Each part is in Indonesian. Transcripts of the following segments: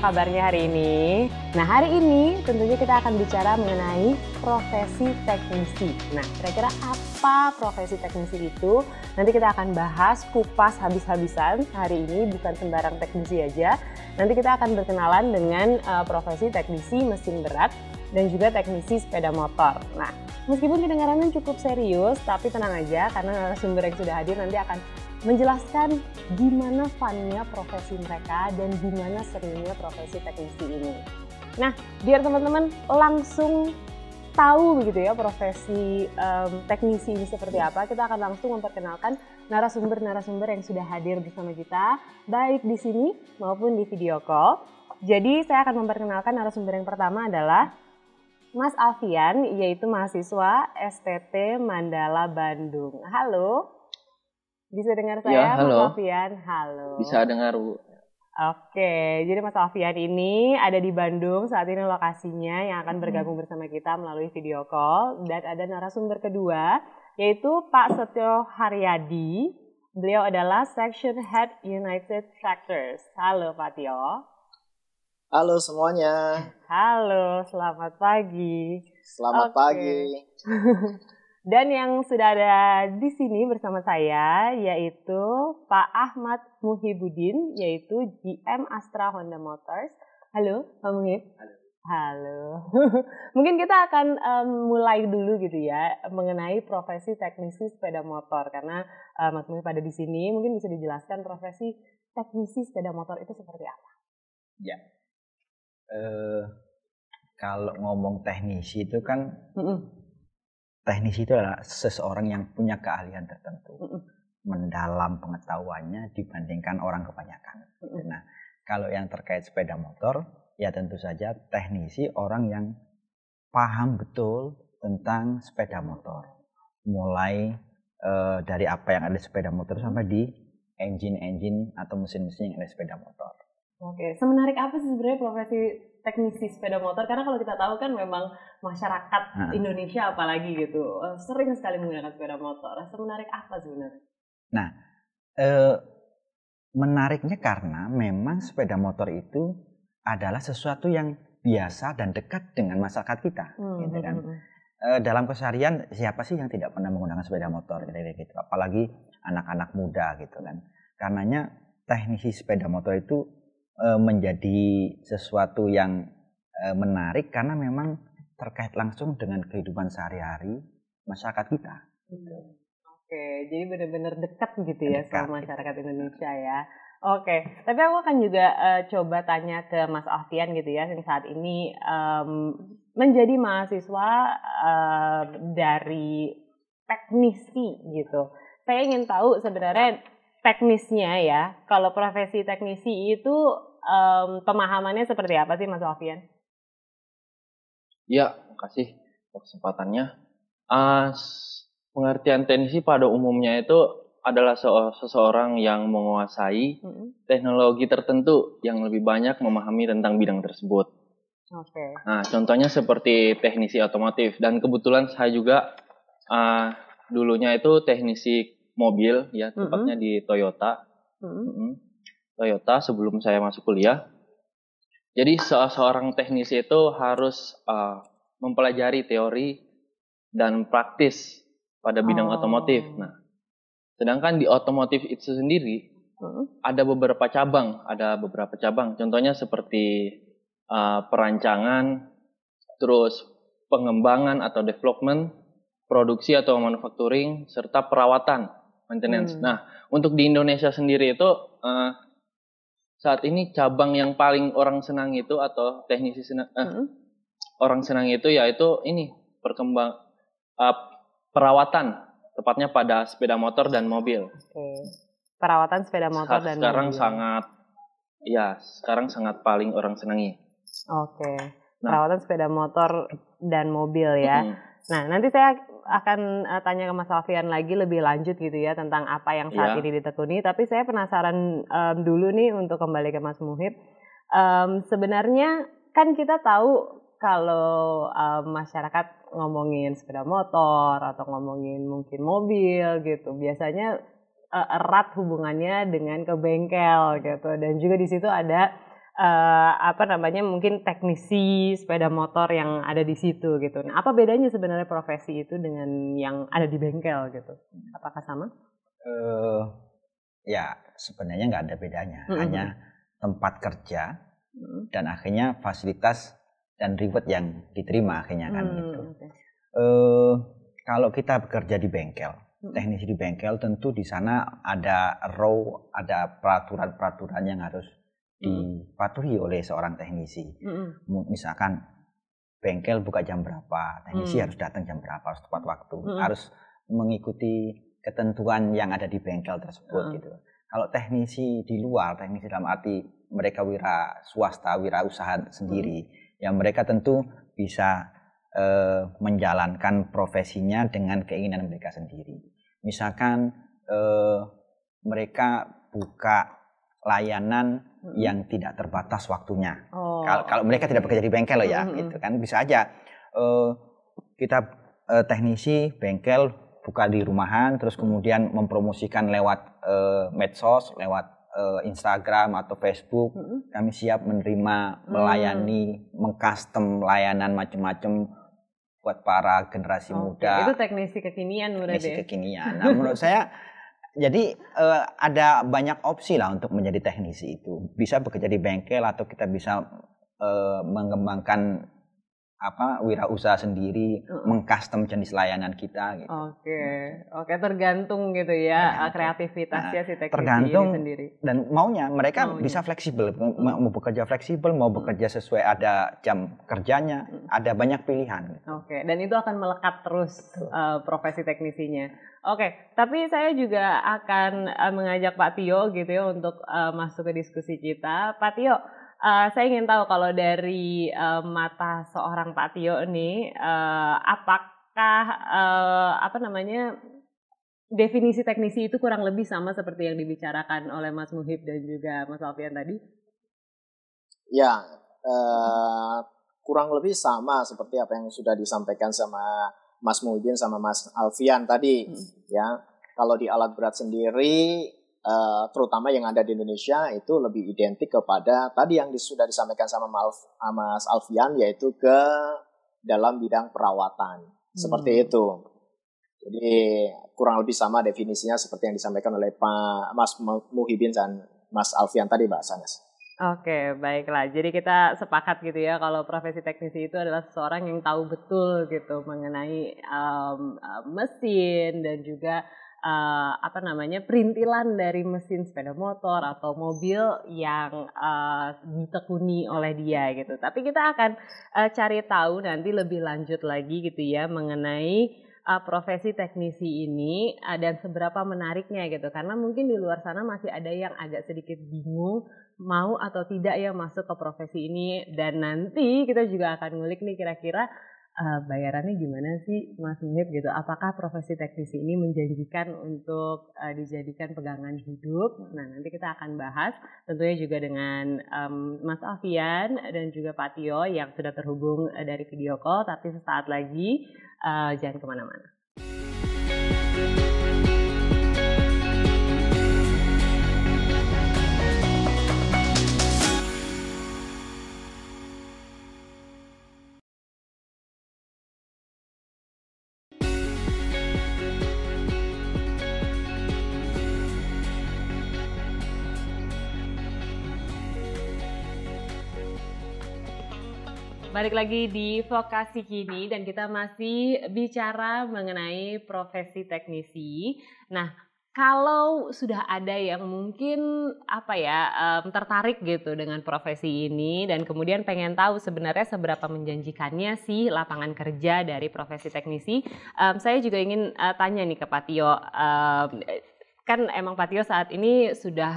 kabarnya hari ini? Nah, hari ini tentunya kita akan bicara mengenai profesi teknisi. Nah, kira-kira apa profesi teknisi itu? Nanti kita akan bahas kupas habis-habisan hari ini, bukan sembarang teknisi aja. Nanti kita akan berkenalan dengan profesi teknisi mesin berat dan juga teknisi sepeda motor. Nah, meskipun kedengarannya cukup serius, tapi tenang aja karena narasumber yang sudah hadir nanti akan menjelaskan gimana fun-nya profesi mereka dan gimana serunya profesi teknisi ini. Nah, biar teman-teman langsung tahu begitu ya profesi teknisi ini seperti apa, kita akan langsung memperkenalkan narasumber-narasumber yang sudah hadir bersama kita, baik di sini maupun di video call. Jadi saya akan memperkenalkan narasumber yang pertama adalah Mas Alfian, yaitu mahasiswa STT Mandala Bandung. Halo. Bisa dengar saya, Ya, halo. Mas Alfian? Halo. Bisa dengar, Bu. Oke, jadi Mas Alfian ini ada di Bandung saat ini lokasinya yang akan bergabung bersama kita melalui video call. Dan ada narasumber kedua, yaitu Pak Setio Haryadi. Beliau adalah Section Head United Tractors. Halo Pak Tio. Halo semuanya. Halo, selamat pagi. Selamat pagi. Dan yang sudah ada di sini bersama saya yaitu Pak Ahmad Muhibudin, yaitu GM Astra Honda Motors. Halo, Pak Muhib. Halo. Halo. Mungkin kita akan mulai dulu gitu ya mengenai profesi teknisi sepeda motor karena Mas Muhib ada di sini. Mungkin bisa dijelaskan profesi teknisi sepeda motor itu seperti apa? Ya. Kalau ngomong teknisi itu kan teknisi itu adalah seseorang yang punya keahlian tertentu, mendalam pengetahuannya dibandingkan orang kebanyakan. Nah, kalau yang terkait sepeda motor, ya tentu saja teknisi orang yang paham betul tentang sepeda motor, mulai dari apa yang ada di sepeda motor sampai di engine atau mesin-mesin yang ada di sepeda motor. Oke, semenarik apa sih sebenarnya profesi teknisi sepeda motor? Karena kalau kita tahu kan memang masyarakat Indonesia apalagi gitu sering sekali menggunakan sepeda motor. Semenarik apa sebenarnya? Nah, menariknya karena memang sepeda motor itu adalah sesuatu yang biasa dan dekat dengan masyarakat kita, gitu kan. Dalam keseharian siapa sih yang tidak pernah menggunakan sepeda motor, gitu. Apalagi anak-anak muda, gitu kan. Karenanya teknisi sepeda motor itu menjadi sesuatu yang menarik karena memang terkait langsung dengan kehidupan sehari-hari masyarakat kita. Oke, jadi benar-benar dekat gitu ya sama masyarakat Indonesia ya. Oke, tapi aku akan juga coba tanya ke Mas Alfian gitu ya, yang saat ini menjadi mahasiswa dari teknisi gitu. Saya ingin tahu sebenarnya teknisnya ya, kalau profesi teknisi itu pemahamannya seperti apa sih Mas Alfian? Ya, makasih kesempatannya. Pengertian teknisi pada umumnya itu adalah seseorang yang menguasai teknologi tertentu yang lebih banyak memahami tentang bidang tersebut. Oke. Nah, contohnya seperti teknisi otomotif, dan kebetulan saya juga dulunya itu teknisi mobil ya, tepatnya di Toyota. Toyota sebelum saya masuk kuliah. Jadi seorang teknisi itu harus mempelajari teori dan praktis pada bidang otomotif. Nah, sedangkan di otomotif itu sendiri ada beberapa cabang. Contohnya seperti perancangan, terus pengembangan atau development, produksi atau manufacturing, serta perawatan, maintenance. Nah, untuk di Indonesia sendiri itu saat ini cabang yang paling orang senang itu atau teknisi orang senang itu yaitu ini perawatan, tepatnya pada sepeda motor dan mobil. Oke. Perawatan sepeda motor dan sekarang mobil. Sekarang sangat paling orang senangi. Oke. Perawatan sepeda motor dan mobil ya. Nah, nanti saya akan tanya ke Mas Alfian lagi lebih lanjut gitu ya tentang apa yang saat ini ditekuni. Tapi saya penasaran dulu nih untuk kembali ke Mas Muhib. Sebenarnya kan kita tahu kalau masyarakat ngomongin sepeda motor atau ngomongin mungkin mobil gitu, biasanya erat hubungannya dengan ke bengkel gitu. Dan juga di situ ada mungkin teknisi sepeda motor yang ada di situ gitu. Nah, apa bedanya sebenarnya profesi itu dengan yang ada di bengkel gitu? Apakah sama? Ya sebenarnya nggak ada bedanya, hanya tempat kerja dan akhirnya fasilitas dan reward yang diterima akhirnya kan gitu. Kalau kita bekerja di bengkel, teknisi di bengkel tentu di sana ada ada peraturan-peraturan yang harus dipatuhi oleh seorang teknisi. Misalkan bengkel buka jam berapa, teknisi harus datang jam berapa, harus tepat waktu, harus mengikuti ketentuan yang ada di bengkel tersebut gitu. Kalau teknisi di luar, teknisi dalam arti mereka wira swasta, wira usaha sendiri, yang mereka tentu bisa menjalankan profesinya dengan keinginan mereka sendiri. Misalkan mereka buka layanan yang tidak terbatas waktunya. Kalau mereka tidak bekerja di bengkel loh ya, gitu kan bisa aja kita teknisi bengkel buka di rumahan, terus kemudian mempromosikan lewat medsos, lewat Instagram atau Facebook. Kami siap menerima, melayani, mengcustom layanan macam-macam buat para generasi muda. Itu teknisi kekinian berarti. Teknisi kekinian. Nah, menurut saya jadi ada banyak opsi lah untuk menjadi teknisi itu. Bisa bekerja di bengkel atau kita bisa mengembangkan wirausaha sendiri, mengcustom jenis layanan kita gitu. Oke, tergantung gitu ya kreativitasnya si teknisi tergantung ini sendiri. Dan maunya mereka bisa fleksibel, mau bekerja fleksibel, mau bekerja sesuai ada jam kerjanya, ada banyak pilihan. Dan itu akan melekat terus profesi teknisinya. Tapi saya juga akan mengajak Pak Tio gitu ya untuk masuk ke diskusi kita. Pak Tio, saya ingin tahu kalau dari mata seorang Pak Tio ini, apakah definisi teknisi itu kurang lebih sama seperti yang dibicarakan oleh Mas Muhib dan juga Mas Alfian tadi? Ya, kurang lebih sama seperti apa yang sudah disampaikan sama Mas Muhyiddin sama Mas Alfian tadi. Ya, kalau di alat berat sendiri, terutama yang ada di Indonesia itu lebih identik kepada tadi yang sudah disampaikan sama Mas Alfian, yaitu ke dalam bidang perawatan. Seperti itu. Jadi kurang lebih sama definisinya seperti yang disampaikan oleh Pak Mas Muhyiddin dan Mas Alfian tadi, Mbak Sanes. Baiklah. Jadi kita sepakat gitu ya kalau profesi teknisi itu adalah seseorang yang tahu betul gitu mengenai mesin dan juga perintilan dari mesin sepeda motor atau mobil yang ditekuni oleh dia gitu. Tapi kita akan cari tahu nanti lebih lanjut lagi gitu ya mengenai profesi teknisi ini dan seberapa menariknya gitu. Karena mungkin di luar sana masih ada yang agak sedikit bingung mau atau tidak ya masuk ke profesi ini, dan nanti kita juga akan ngulik nih kira-kira bayarannya gimana sih Mas Muhib gitu. Apakah profesi teknisi ini menjanjikan untuk dijadikan pegangan hidup? Nah, nanti kita akan bahas tentunya juga dengan Mas Alfian dan juga Pak Tio yang sudah terhubung dari video call, tapi sesaat lagi jangan kemana-mana. Balik lagi di Vokasi Kini dan kita masih bicara mengenai profesi teknisi. Nah, kalau sudah ada yang mungkin tertarik gitu dengan profesi ini dan kemudian pengen tahu sebenarnya seberapa menjanjikannya sih lapangan kerja dari profesi teknisi, saya juga ingin tanya nih ke Pak Tio. Kan emang Pak Tio saat ini sudah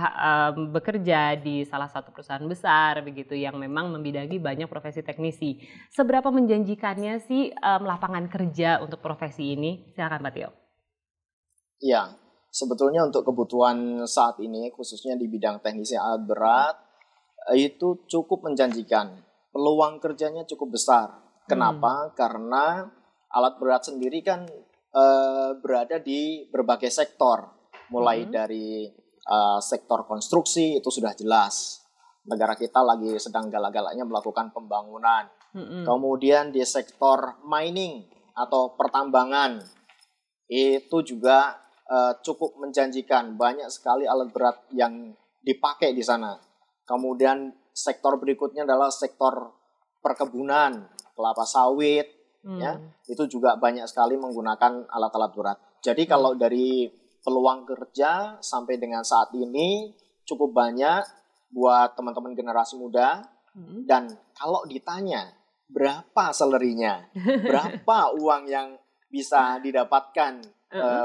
bekerja di salah satu perusahaan besar begitu yang memang membidangi banyak profesi teknisi. Seberapa menjanjikannya sih lapangan kerja untuk profesi ini? Silakan Pak Tio. Iya, sebetulnya untuk kebutuhan saat ini khususnya di bidang teknisi alat berat itu cukup menjanjikan. Peluang kerjanya cukup besar. Kenapa? Karena alat berat sendiri kan berada di berbagai sektor. Mulai dari sektor konstruksi itu sudah jelas. negara kita lagi sedang galak-galaknya melakukan pembangunan. Kemudian di sektor mining atau pertambangan itu juga cukup menjanjikan, banyak sekali alat berat yang dipakai di sana. Kemudian sektor berikutnya adalah sektor perkebunan, kelapa sawit, ya itu juga banyak sekali menggunakan alat-alat berat. Jadi kalau dari peluang kerja sampai dengan saat ini cukup banyak buat teman-teman generasi muda. Dan kalau ditanya berapa salary-nya, berapa uang yang bisa didapatkan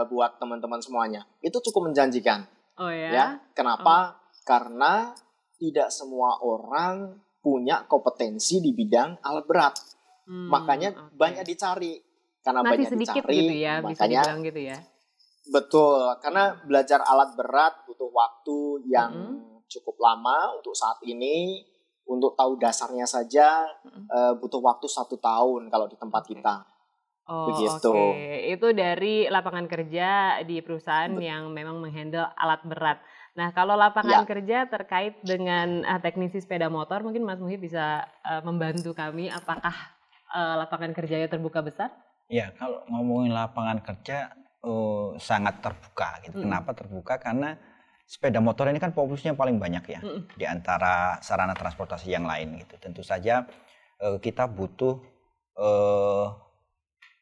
buat teman-teman semuanya, itu cukup menjanjikan. Ya, kenapa? Karena tidak semua orang punya kompetensi di bidang alat berat. Makanya banyak dicari. Karena masih banyak sedikit dicari, gitu ya, bisa dibilang gitu ya. Betul, karena belajar alat berat butuh waktu yang cukup lama untuk saat ini. Untuk tahu dasarnya saja butuh waktu 1 tahun kalau di tempat kita. Begitu. Itu dari lapangan kerja di perusahaan yang memang menghandle alat berat. Nah, kalau lapangan kerja terkait dengan teknisi sepeda motor, mungkin Mas Muhib bisa membantu kami. Apakah lapangan kerjanya terbuka besar? Ya, kalau ngomongin lapangan kerja sangat terbuka. Gitu. Kenapa terbuka? Karena sepeda motor ini kan populusnya paling banyak ya di antara sarana transportasi yang lain. Gitu. Tentu saja kita butuh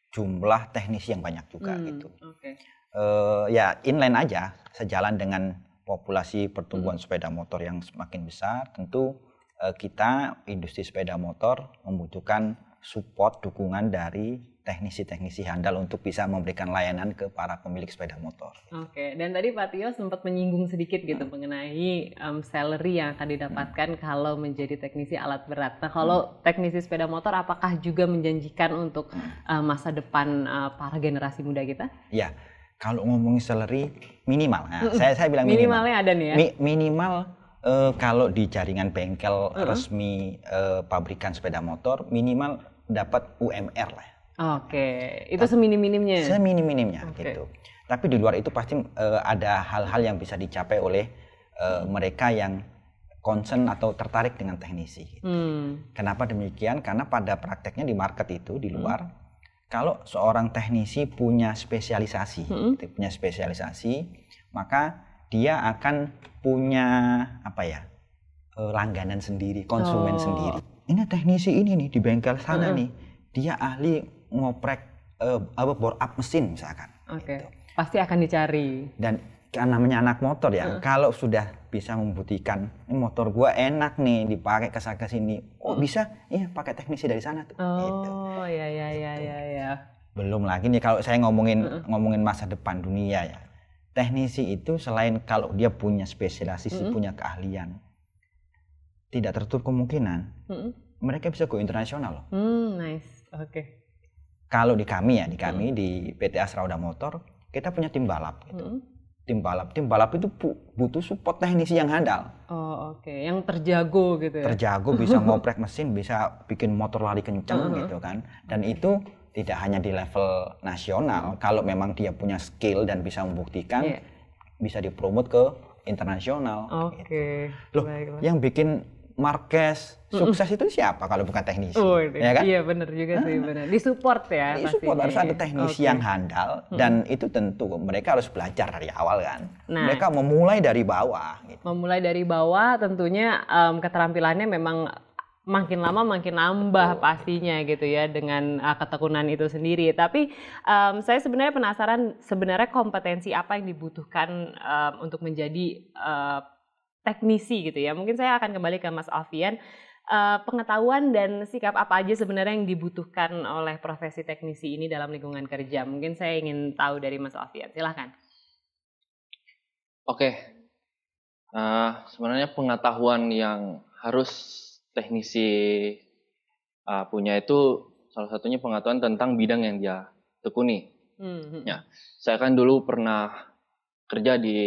jumlah teknisi yang banyak juga gitu. Ya inline aja, sejalan dengan populasi pertumbuhan sepeda motor yang semakin besar, tentu kita industri sepeda motor membutuhkan support, dukungan dari teknisi-teknisi handal untuk bisa memberikan layanan ke para pemilik sepeda motor. Dan tadi Pak Tio sempat menyinggung sedikit gitu mengenai salary yang akan didapatkan kalau menjadi teknisi alat berat. Nah, kalau teknisi sepeda motor apakah juga menjanjikan untuk masa depan para generasi muda kita? Ya, kalau ngomongin salary minimal, nah, saya bilang minimalnya ada nih ya. Minimal kalau di jaringan bengkel resmi pabrikan sepeda motor minimal dapat UMR lah. Itu seminim-minimnya. Seminim-minimnya gitu. Tapi di luar itu pasti ada hal-hal yang bisa dicapai oleh mereka yang concern atau tertarik dengan teknisi. Gitu. Kenapa demikian? Karena pada prakteknya di market itu di luar, kalau seorang teknisi punya spesialisasi, maka dia akan punya langganan sendiri, konsumen sendiri. Ini teknisi ini nih di bengkel sana nih, dia ahli ngoprek bore up mesin misalkan. Gitu. Pasti akan dicari. Dan kan namanya anak motor ya, kalau sudah bisa membuktikan ini motor gua enak nih dipakai ke sana sini, bisa pakai teknisi dari sana tuh. Gitu. Ya. Belum lagi nih kalau saya ngomongin masa depan dunia ya. Teknisi itu selain kalau dia punya spesialisasi, punya keahlian, tidak tertutup kemungkinan mereka bisa go internasional loh. Nice. Kalau di kami di PT Astra Roda Motor kita punya tim balap gitu. Tim balap itu butuh support teknisi yang handal. Yang terjago gitu ya. Terjago, bisa ngoprek mesin, bisa bikin motor lari kencang gitu kan. Dan itu tidak hanya di level nasional, kalau memang dia punya skill dan bisa membuktikan, bisa dipromot ke internasional. Gitu. Loh, yang bikin Marquez sukses itu siapa kalau bukan teknisi? Ya kan? Iya benar juga sih, benar. Disupport ya. Disupport, harus ada teknisi yang handal dan itu tentu mereka harus belajar dari awal kan. Mereka memulai dari bawah. Gitu. Memulai dari bawah tentunya keterampilannya memang makin lama makin nambah pastinya gitu ya dengan ketekunan itu sendiri. Tapi saya sebenarnya penasaran sebenarnya kompetensi apa yang dibutuhkan untuk menjadi teknisi gitu ya. Mungkin saya akan kembali ke Mas Alfian. Pengetahuan dan sikap apa aja sebenarnya yang dibutuhkan oleh profesi teknisi ini dalam lingkungan kerja? Mungkin saya ingin tahu dari Mas Alfian. Silahkan. Sebenarnya pengetahuan yang harus teknisi punya itu salah satunya pengetahuan tentang bidang yang dia tekuni. Ya, saya kan dulu pernah kerja di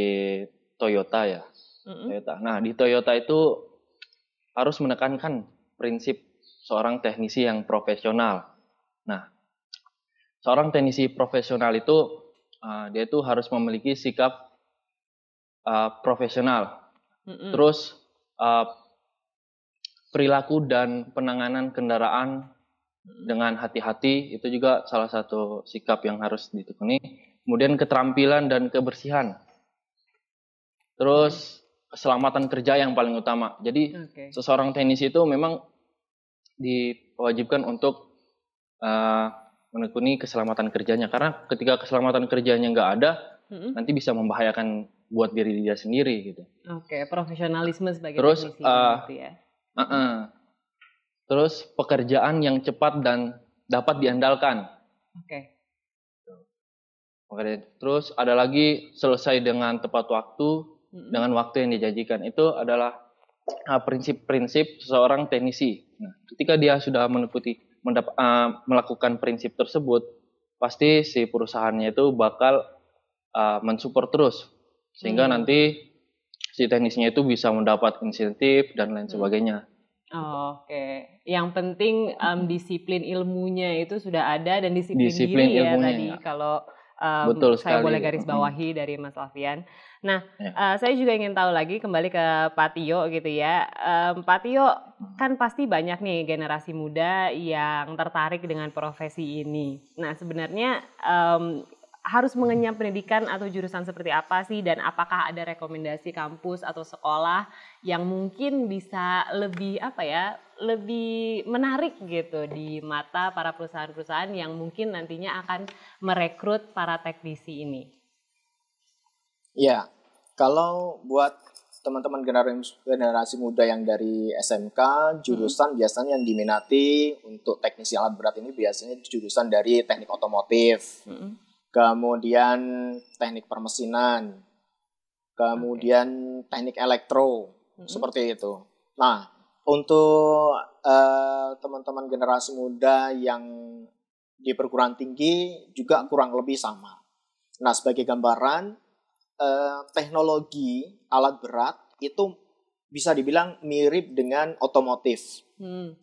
Toyota ya. Toyota. Nah, di Toyota itu harus menekankan prinsip seorang teknisi yang profesional. Nah, seorang teknisi profesional itu dia itu harus memiliki sikap profesional. Terus perilaku dan penanganan kendaraan dengan hati-hati, itu juga salah satu sikap yang harus ditekuni. Kemudian keterampilan dan kebersihan. Terus keselamatan kerja yang paling utama. Jadi seseorang teknisi itu memang diwajibkan untuk menekuni keselamatan kerjanya, karena ketika keselamatan kerjanya nggak ada, nanti bisa membahayakan buat diri dia sendiri gitu. Profesionalisme sebagai teknisi gitu ya. Terus pekerjaan yang cepat dan dapat diandalkan. Terus ada lagi selesai dengan tepat waktu, dengan waktu yang dijanjikan. Itu adalah prinsip-prinsip seseorang teknisi. Nah, ketika dia sudah melakukan prinsip tersebut, pasti si perusahaannya itu bakal mensupport terus, sehingga nanti si teknisnya itu bisa mendapat insentif dan lain sebagainya. Yang penting disiplin ilmunya itu sudah ada, dan disiplin diri ya tadi. Kalau betul saya sekali. boleh garis bawahi dari Mas Alfian. Nah, saya juga ingin tahu lagi, kembali ke Pak Tio gitu ya. Pak Tio, kan pasti banyak nih generasi muda yang tertarik dengan profesi ini. Nah, sebenarnya harus mengenyam pendidikan atau jurusan seperti apa sih, dan apakah ada rekomendasi kampus atau sekolah yang mungkin bisa lebih lebih menarik gitu di mata para perusahaan-perusahaan yang mungkin nantinya akan merekrut para teknisi ini? Ya, kalau buat teman-teman generasi muda yang dari SMK, jurusan biasanya yang diminati untuk teknisi alat berat ini biasanya jurusan dari teknik otomotif. Kemudian teknik permesinan, kemudian teknik elektro, seperti itu. Nah, untuk teman-teman generasi muda yang di perguruan tinggi juga kurang lebih sama. Nah, sebagai gambaran, teknologi alat berat itu bisa dibilang mirip dengan otomotif.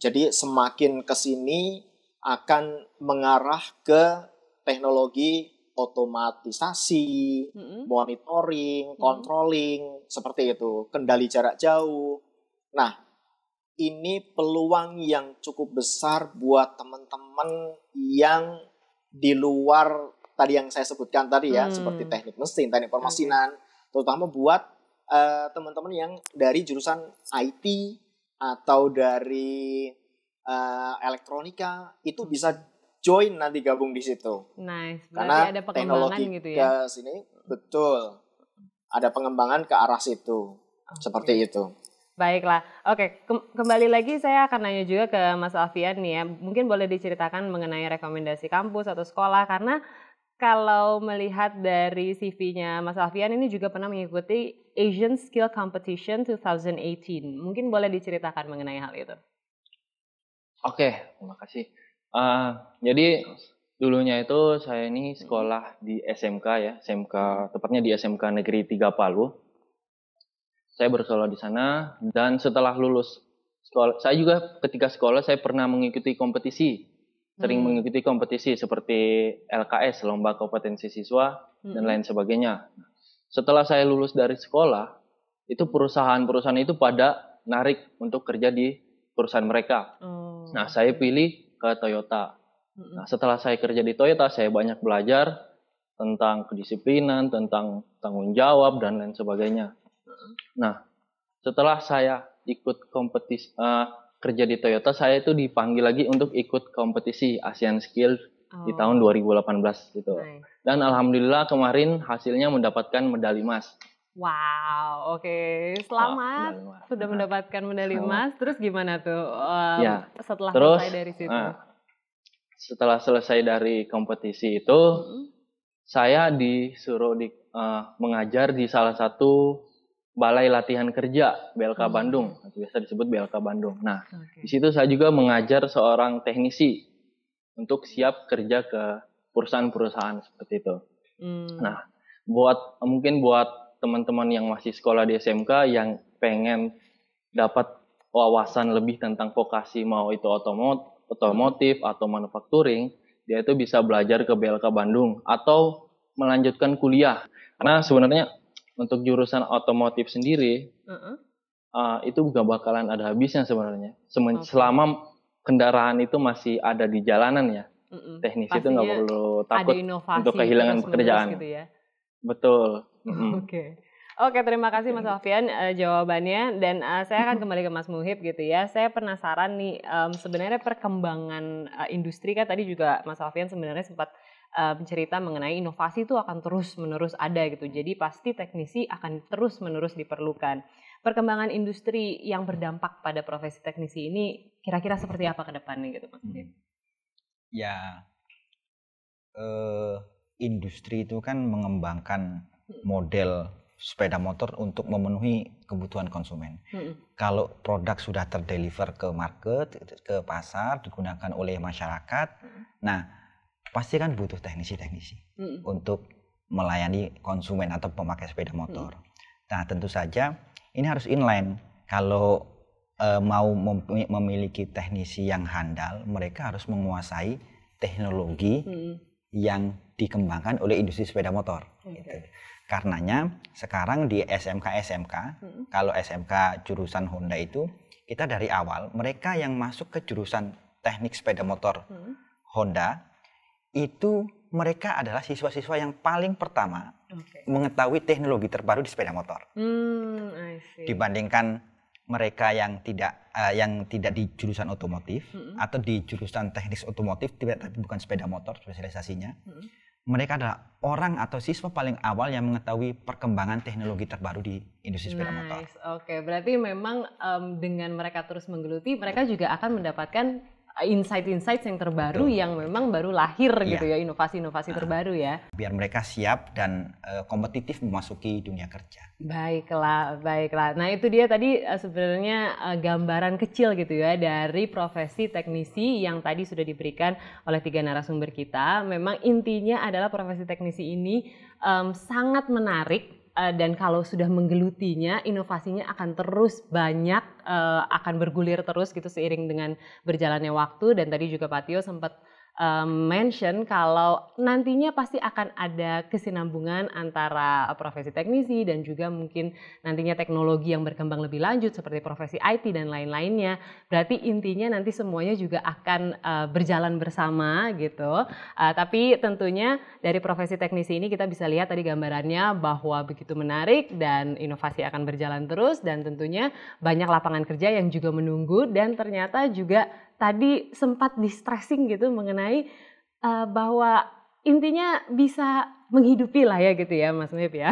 Jadi semakin ke sini akan mengarah ke teknologi otomatisasi, monitoring, controlling, seperti itu, kendali jarak jauh. Nah, ini peluang yang cukup besar buat teman-teman yang di luar tadi yang saya sebutkan tadi ya, seperti teknik mesin, teknik permesinan, terutama buat teman-teman yang dari jurusan IT atau dari elektronika, itu bisa join nanti gabung di situ. Nice. Berarti karena ada teknologi gitu ya. ke sini betul ada pengembangan ke arah situ. Seperti itu. Baiklah. Oke, kembali lagi saya akan nanya juga ke Mas Alfian nih ya. Mungkin boleh diceritakan mengenai rekomendasi kampus atau sekolah, karena kalau melihat dari CV-nya Mas Alfian ini juga pernah mengikuti Asian Skill Competition 2018. Mungkin boleh diceritakan mengenai hal itu. Oke, terima kasih. Jadi dulunya itu saya ini sekolah di SMK ya, SMK tepatnya di SMK Negeri 3 Palu. Saya bersekolah di sana, dan setelah lulus sekolah, saya juga ketika sekolah saya pernah mengikuti kompetisi, sering mengikuti kompetisi seperti LKS, Lomba Kompetensi Siswa dan lain sebagainya. Setelah saya lulus dari sekolah, itu perusahaan-perusahaan itu pada narik untuk kerja di perusahaan mereka. Nah, saya pilih ke Toyota. Nah, setelah saya kerja di Toyota, saya banyak belajar tentang kedisiplinan, tentang tanggung jawab, dan lain sebagainya. Nah, setelah saya ikut kompetisi kerja di Toyota, saya itu dipanggil lagi untuk ikut kompetisi Asian Skill di tahun 2018 gitu. Dan alhamdulillah kemarin hasilnya mendapatkan medali emas. Wow, oke. Selamat sudah mendapatkan medali emas. Terus gimana tuh setelah selesai dari situ? Setelah selesai dari kompetisi itu, saya disuruh mengajar di salah satu balai latihan kerja BLK Bandung, biasa disebut BLK Bandung. Nah, di situ saya juga mengajar seorang teknisi untuk siap kerja ke perusahaan-perusahaan seperti itu. Nah, mungkin buat teman-teman yang masih sekolah di SMK yang pengen dapat wawasan lebih tentang vokasi, mau itu otomotif atau manufacturing, dia itu bisa belajar ke BLK Bandung atau melanjutkan kuliah. Karena sebenarnya untuk jurusan otomotif sendiri, itu gak bakalan ada habisnya sebenarnya. Selama kendaraan itu masih ada di jalanan ya. Teknisi itu nggak perlu takut untuk kehilangan pekerjaan. Gitu ya? Betul. Oke, terima kasih Mas Alfian jawabannya, dan saya akan kembali ke Mas Muhib gitu ya. Saya penasaran nih, sebenarnya perkembangan industri kan tadi juga Mas Alfian sebenarnya sempat bercerita mengenai inovasi itu akan terus-menerus ada gitu. Jadi pasti teknisi akan terus-menerus diperlukan. Perkembangan industri yang berdampak pada profesi teknisi ini kira-kira seperti apa ke depannya gitu Mas Muhib? Ya, industri itu kan mengembangkan model sepeda motor untuk memenuhi kebutuhan konsumen. Kalau produk sudah terdeliver ke market, ke pasar, digunakan oleh masyarakat, nah pasti kan butuh teknisi-teknisi untuk melayani konsumen atau pemakai sepeda motor. Nah tentu saja ini harus inline. Kalau mau memiliki teknisi yang handal, mereka harus menguasai teknologi yang dikembangkan oleh industri sepeda motor. Gitu. Karenanya sekarang di SMK, kalau SMK jurusan Honda itu, kita dari awal mereka yang masuk ke jurusan teknik sepeda motor Honda, itu mereka adalah siswa-siswa yang paling pertama mengetahui teknologi terbaru di sepeda motor. Dibandingkan mereka yang tidak di jurusan otomotif atau di jurusan teknik otomotif tapi bukan sepeda motor spesialisasinya. Mereka adalah orang atau siswa paling awal yang mengetahui perkembangan teknologi terbaru di industri sepeda motor. Oke, berarti memang dengan mereka terus menggeluti, mereka juga akan mendapatkan insight-insight yang terbaru yang memang baru lahir gitu ya, inovasi-inovasi terbaru ya. Biar mereka siap dan kompetitif memasuki dunia kerja. Baiklah. Nah itu dia tadi sebenarnya gambaran kecil gitu ya dari profesi teknisi yang tadi sudah diberikan oleh 3 narasumber kita. Memang intinya adalah profesi teknisi ini sangat menarik. Dan kalau sudah menggelutinya, inovasinya akan terus banyak, akan bergulir terus gitu seiring dengan berjalannya waktu. Dan tadi juga Pak Tio sempat mention kalau nantinya pasti akan ada kesinambungan antara profesi teknisi dan juga mungkin nantinya teknologi yang berkembang lebih lanjut seperti profesi IT dan lain-lainnya. Berarti intinya nanti semuanya juga akan berjalan bersama gitu. Tapi tentunya dari profesi teknisi ini kita bisa lihat tadi gambarannya bahwa begitu menarik dan inovasi akan berjalan terus, dan tentunya banyak lapangan kerja yang juga menunggu, dan ternyata juga tadi sempat di-stressing gitu mengenai bahwa intinya bisa menghidupi lah ya gitu ya Mas Muhib ya.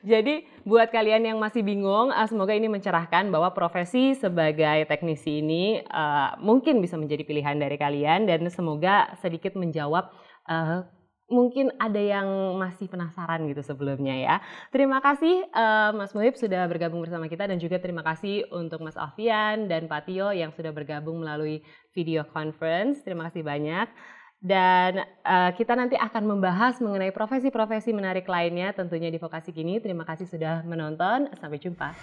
Jadi buat kalian yang masih bingung, semoga ini mencerahkan bahwa profesi sebagai teknisi ini mungkin bisa menjadi pilihan dari kalian, dan semoga sedikit menjawab mungkin ada yang masih penasaran gitu sebelumnya ya. Terima kasih Mas Muhib sudah bergabung bersama kita, dan juga terima kasih untuk Mas Alfian dan Pak Tio yang sudah bergabung melalui video conference. Terima kasih banyak. Dan kita nanti akan membahas mengenai profesi-profesi menarik lainnya tentunya di Vokasi Kini. Terima kasih sudah menonton. Sampai jumpa.